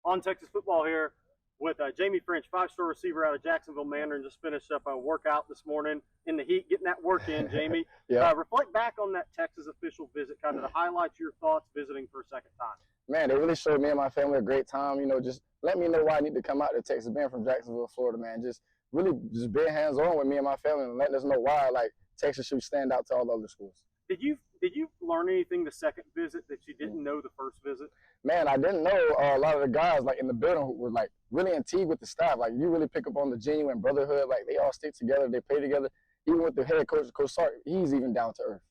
On Texas Football here with Jaime Ffrench, five-star receiver out of Jacksonville, Mandarin. Just finished up a workout this morning in the heat, getting that work in, Jaime. Yeah. Reflect back on that Texas official visit, kind of the highlights, your thoughts visiting for a second time. Man, they really showed me and my family a great time. You know, just let me know why I need to come out to Texas, being from Jacksonville, Florida, man. Just really just being hands-on with me and my family and letting us know why, like, Texas should stand out to all the other schools. Did you learn anything the second visit that you didn't know the first visit? Man, I didn't know a lot of the guys, like, in the building who were, like, really intrigued with the staff. Like, you really pick up on the genuine brotherhood. Like, they all stick together. They play together. Even with the head coach, Coach Sark, he's even down to earth.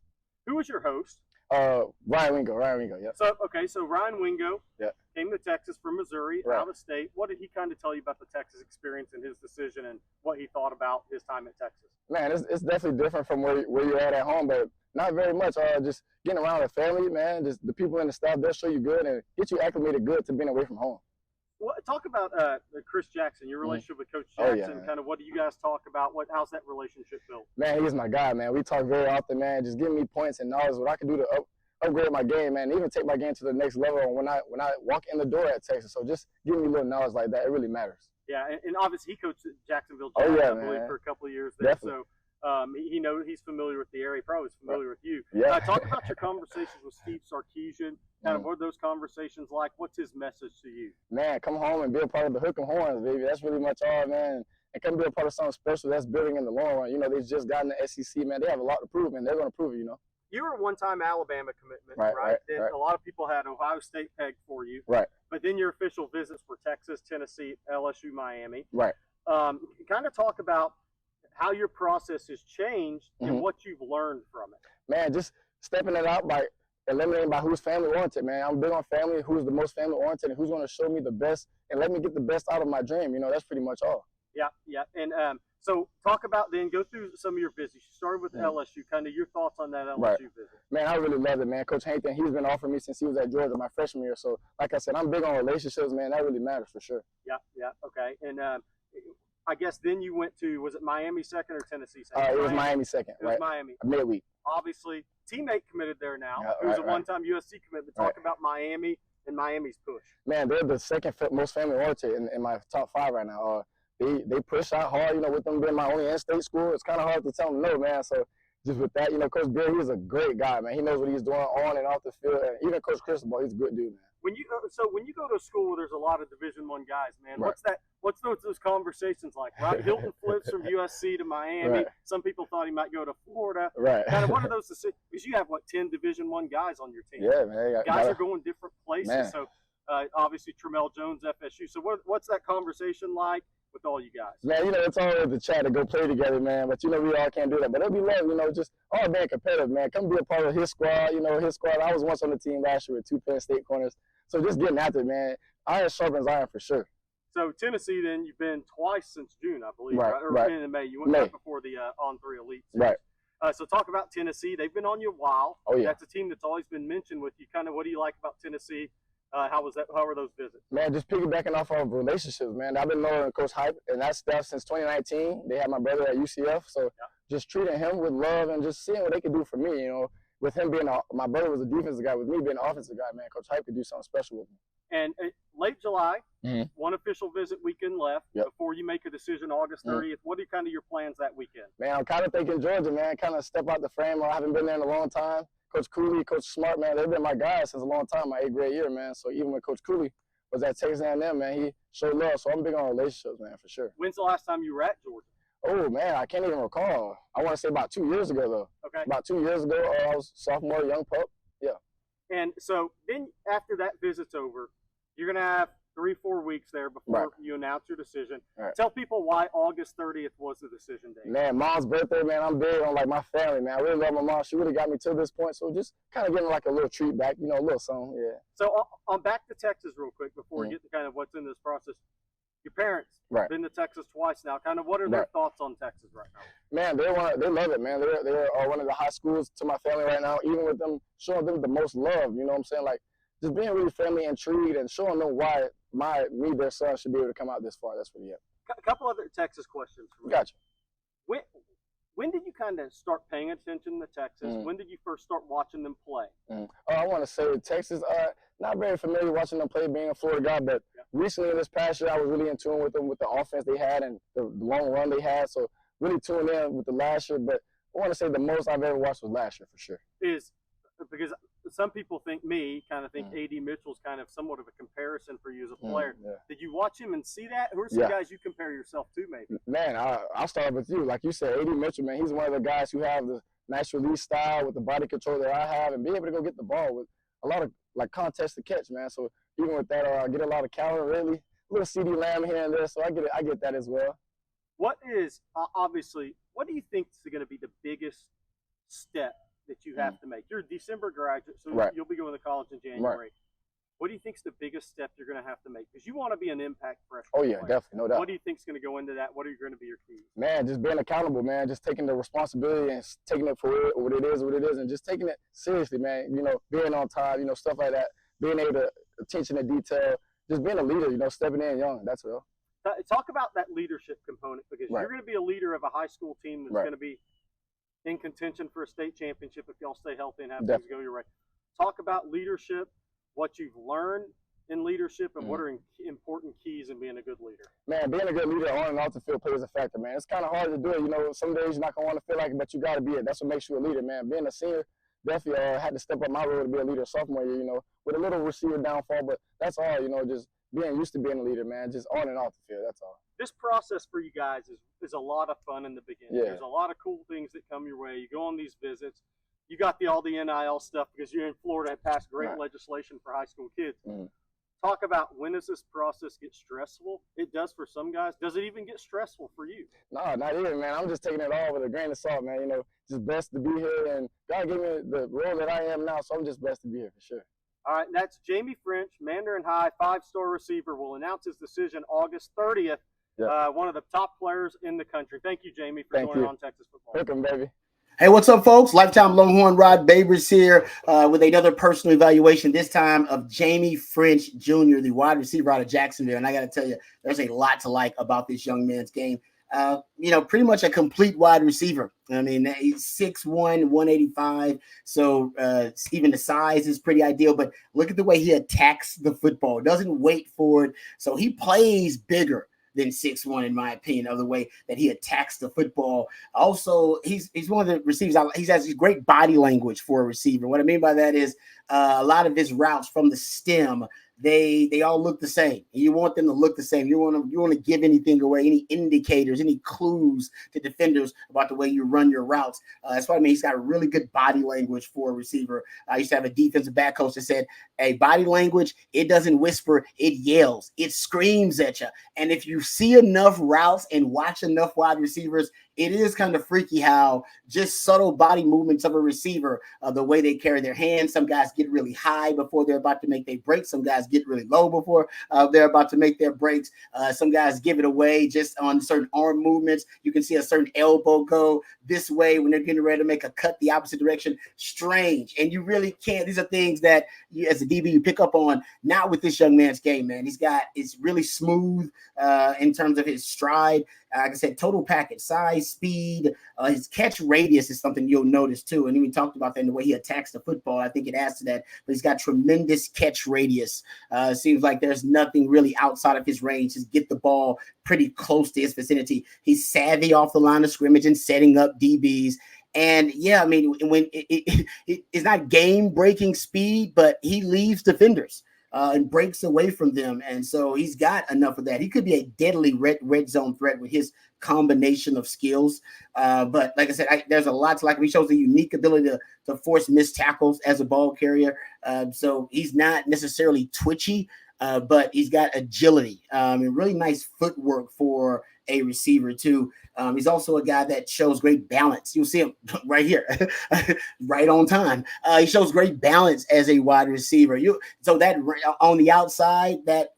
Who was your host? Ryan Wingo, yeah. So Ryan Wingo came to Texas from Missouri, out of state. What did he kind of tell you about the Texas experience and his decision and what he thought about his time at Texas? Man, it's definitely different from where you're at home, but not very much. Just getting around the family, man, just the people in the staff, they'll show you good and get you acclimated good to being away from home. Well, talk about Chris Jackson, your relationship with Coach Jackson. Kind of what do you guys talk about? How's that relationship built? Man, he's my guy, man. We talk very often, man. Just giving me points and knowledge what I can do to upgrade my game, man. Even take my game to the next level when I walk in the door at Texas. So just giving me little knowledge like that, it really matters. Yeah, and obviously he coached at Jacksonville, I believe, for a couple of years there. Definitely. So he knows he's familiar with the area. Probably is familiar with you. Yeah. Talk about your conversations with Steve Sarkisian. Kind of what are those conversations like? What's his message to you? Man, come home and be a part of the Hook 'em Horns, baby. That's really much all, man. And come be a part of something special that's building in the long run. You know, they just got in the SEC, man. They have a lot to prove, and they're going to prove it, you know. You were a one-time Alabama commitment, right? Then a lot of people had Ohio State pegged for you. Right. But then your official visits were Texas, Tennessee, LSU, Miami. Right. Kind of talk about how your process has changed and what you've learned from it. Man, just stepping it out by eliminating by who's family-oriented, man. I'm big on family, who's the most family-oriented, and who's going to show me the best and let me get the best out of my dream. You know, that's pretty much all. Yeah. And so talk about then, go through some of your visits. You started with LSU, kind of your thoughts on that LSU visit. Man, I really loved it, man. Coach Hamilton, he's been offering me since he was at Georgia my freshman year. So, like I said, I'm big on relationships, man. That really matters for sure. Yeah, okay. And I guess then you went to, was it Miami second or Tennessee second? It was Miami second, It was Miami. Midweek. Obviously, teammate committed there now. Who's a one-time USC commitment. Talk about Miami and Miami's push. Man, they're the second most family-oriented in my top five right now. They push out hard, you know, with them being my only in-state school. It's kind of hard to tell them no, man. So just with that, you know, Coach Bill, he's a great guy, man. He knows what he's doing on and off the field. And even Coach Cristobal, he's a good dude, man. When you go to a school where there's a lot of Division I guys, man, what's those conversations like? Rob Hilton flips from USC to Miami. Some people thought he might go to Florida. Kind of what are those decisions? Because you have 10 Division I guys on your team. Yeah, man. Guys are going different places. Man. So obviously Tramel Jones, FSU. So what's that conversation like with all you guys? Man, you know, it's always the chat to go play together, man. But, you know, we all can't do that. But it'll be love, you know, just all being competitive, man. Come be a part of his squad. You know, his squad. I was once on the team last year with 2 Penn State corners. So just getting after it, man. Iron sharpens iron for sure. So Tennessee, then, you've been twice since June, I believe, right? Or in May. You went right before the On3 Elite Series. Right. So talk about Tennessee. They've been on you a while. Oh, yeah. That's a team that's always been mentioned with you. Kind of what do you like about Tennessee? How were those visits? Man, just piggybacking off of relationships, man. I've been knowing Coach Hype and that stuff since 2019. They had my brother at UCF, so just treating him with love and just seeing what they could do for me, you know. With him being my brother was a defensive guy, with me being an offensive guy, man, Coach Hype could do something special with me. And late July, one official visit weekend left before you make a decision August 30th. What are kind of your plans that weekend? Man, I'm kind of thinking Georgia, man, kind of step out the frame. I haven't been there in a long time. Coach Cooley, Coach Smart, man, they've been my guys since a long time, my 8th grade year, man. So even when Coach Cooley was at Texas A&M, man, he showed love. So I'm big on relationships, man, for sure. When's the last time you were at Georgia? Oh, man, I can't even recall. I want to say about 2 years ago, though. Okay. About 2 years ago, I was sophomore, young pup. Yeah. And so then after that visit's over, you're going to have 3-4 weeks there before you announce your decision. Tell people why August 30th was the decision day. Man, Mom's birthday, man, I'm big on, my family, man. I really love my mom. She really got me to this point. So just kind of getting, a little treat back, you know, a little something, yeah. So on back to Texas real quick before we get to kind of what's in this process. Your parents been to Texas twice now. Kind of what are their thoughts on Texas right now? Man, they love it, man. They're one of the high schools to my family right now, even with them showing them the most love, you know what I'm saying? Just being really friendly, intrigued, and showing them why their son, should be able to come out this far. That's what A couple other Texas questions for me. Gotcha. When did you kind of start paying attention to Texas? When did you first start watching them play? I want to say Texas, not very familiar watching them play, being a Florida guy, but recently in this past year, I was really in tune with them with the offense they had and the long run they had. So really tuned in with the last year. But I want to say the most I've ever watched was last year for sure. Is because some people think AD Mitchell's kind of somewhat of a comparison for you as a player. Yeah. Did you watch him and see that? Who are some guys you compare yourself to, maybe? Man, I'll start with you. Like you said, AD Mitchell, man, he's one of the guys who have the nice release style with the body control that I have and be able to go get the ball with a lot of like contested catch, man. So even with that, I get a lot of counter, really. A little CD Lamb here and there, so I get that as well. What is, obviously, what do you think is going to be the biggest step that you have to make? You're a December graduate, so you'll be going to college in January. Right. What do you think is the biggest step you're going to have to make? Because you want to be an impact freshman. Oh, yeah, player. definitely, no doubt. What do you think is going to go into that? What are going to be your keys? Man, just being accountable, man. Just taking the responsibility and taking it for what it is, and just taking it seriously, man. You know, being on time, you know, stuff like that. Being able to attention to detail. Just being a leader, you know, stepping in young. That's all. Talk about that leadership component, because you're going to be a leader of a high school team that's going to be in contention for a state championship if y'all stay healthy and have things go your way. Talk about leadership, what you've learned in leadership, and what are important keys in being a good leader. Man, being a good leader on and off the field plays a factor, man. It's kind of hard to do it. You know, some days you're not going to want to feel like it, but you got to be it. That's what makes you a leader, man. Being a senior, definitely had to step up my role to be a leader sophomore year, you know, with a little receiver downfall, but that's all, you know, just being used to being a leader, man, just on and off the field, that's all. This process for you guys is a lot of fun in the beginning. Yeah. There's a lot of cool things that come your way. You go on these visits. You got all the NIL stuff because you're in Florida and passed great legislation for high school kids. Talk about, when does this process get stressful? It does for some guys. Does it even get stressful for you? No, not even, man. I'm just taking it all with a grain of salt, man. You know, just blessed to be here, and God gave me the role that I am now, so I'm just blessed to be here for sure. All right, that's Jaime Ffrench, Mandarin High, 5-star receiver. Will announce his decision August 30th. One of the top players in the country. Thank you, Jaime, for joining on Texas Football. Welcome, baby. Hey, what's up, folks? Lifetime Longhorn Rod Babers here with another personal evaluation, this time of Jaime Ffrench Jr., the wide receiver out of Jacksonville. And I got to tell you, there's a lot to like about this young man's game. You know, pretty much a complete wide receiver. I mean, he's 6'1", 185. So even the size is pretty ideal. But look at the way he attacks the football. Doesn't wait for it. So he plays bigger than 6'1", in my opinion, of the way that he attacks the football. Also, he's one of the receivers. He has great body language for a receiver. What I mean by that is a lot of his routes from the stem, they all look the same. You want them to look the same. You want to give anything away, any indicators, any clues to defenders about the way you run your routes. That's what I mean. He's got a really good body language for a receiver. I used to have a defensive back coach that said, "Hey, body language, it doesn't whisper, it yells, it screams at you." And if you see enough routes and watch enough wide receivers, it is kind of freaky how just subtle body movements of a receiver, the way they carry their hands. Some guys get really high before they're about to make their breaks. Some guys get really low before they're about to make their breaks. Some guys give it away just on certain arm movements. You can see a certain elbow go this way when they're getting ready to make a cut the opposite direction. Strange. And you really can't. These are things that you, as a DB, you pick up on. Not with this young man's game, man. It's really smooth in terms of his stride. Like I said, total package, size, speed, his catch radius is something you'll notice too. And we talked about that in the way he attacks the football. I think it adds to that. But he's got tremendous catch radius. Seems like there's nothing really outside of his range. Just get the ball pretty close to his vicinity. He's savvy off the line of scrimmage and setting up DBs. And yeah, I mean, when it's not game-breaking speed, but he leaves defenders and breaks away from them. And so he's got enough of that. He could be a deadly red zone threat with his combination of skills. But like I said, there's a lot to like. He shows a unique ability to force missed tackles as a ball carrier. So he's not necessarily twitchy, but he's got agility and really nice footwork for a receiver too. He's also a guy that shows great balance. You'll see him right here, right on time. He shows great balance as a wide receiver. So that on the outside, that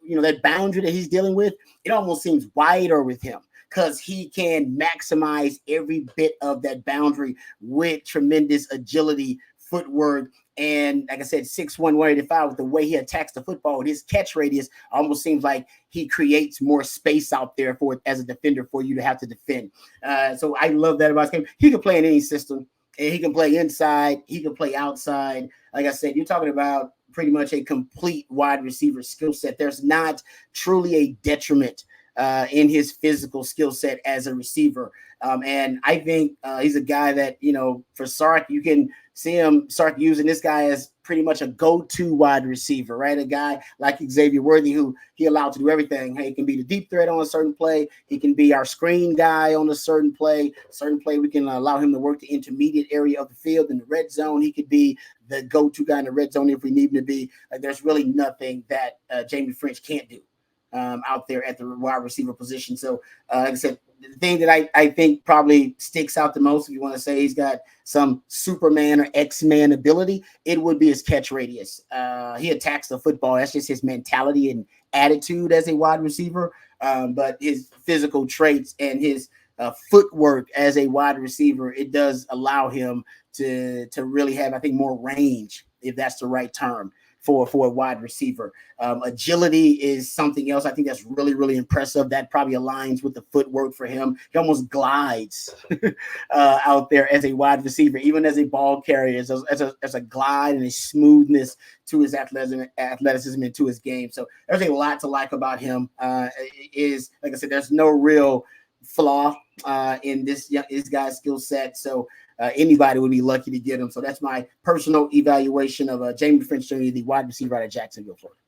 boundary that he's dealing with, it almost seems wider with him, because he can maximize every bit of that boundary with tremendous agility, footwork, and like I said, 6'1", 185, with the way he attacks the football, with his catch radius, almost seems like he creates more space out there for as a defender for you to have to defend. So I love that about his game. He can play in any system, and he can play inside, he can play outside. Like I said, you're talking about pretty much a complete wide receiver skill set. There's not truly a detriment in his physical skill set as a receiver. And I think he's a guy that, you know, for Sark, you can see Sark using this guy as pretty much a go-to wide receiver, right? A guy like Xavier Worthy, who he allowed to do everything. Hey, he can be the deep threat on a certain play. He can be our screen guy on a certain play. We can allow him to work the intermediate area of the field in the red zone. He could be the go-to guy in the red zone if we need him to be. Like, there's really nothing that Jaime Ffrench can't do out there at the wide receiver position. So, like I said, the thing that I think probably sticks out the most, if you want to say he's got some Superman or X-Man ability, it would be his catch radius. He attacks the football. That's just his mentality and attitude as a wide receiver. But his physical traits and his footwork as a wide receiver, it does allow him to really have, I think, more range, if that's the right term, for a wide receiver. Agility is something else I think that's really, really impressive. That probably aligns with the footwork for him. He almost glides out there as a wide receiver, even as a ball carrier, as a glide and a smoothness to his athleticism and to his game. So there's a lot to like about him. Is, like I said, there's no real flaw in this guy's skill set. So anybody would be lucky to get him. So that's my personal evaluation of Jaime Ffrench Jr., the wide receiver out of Jacksonville, Florida.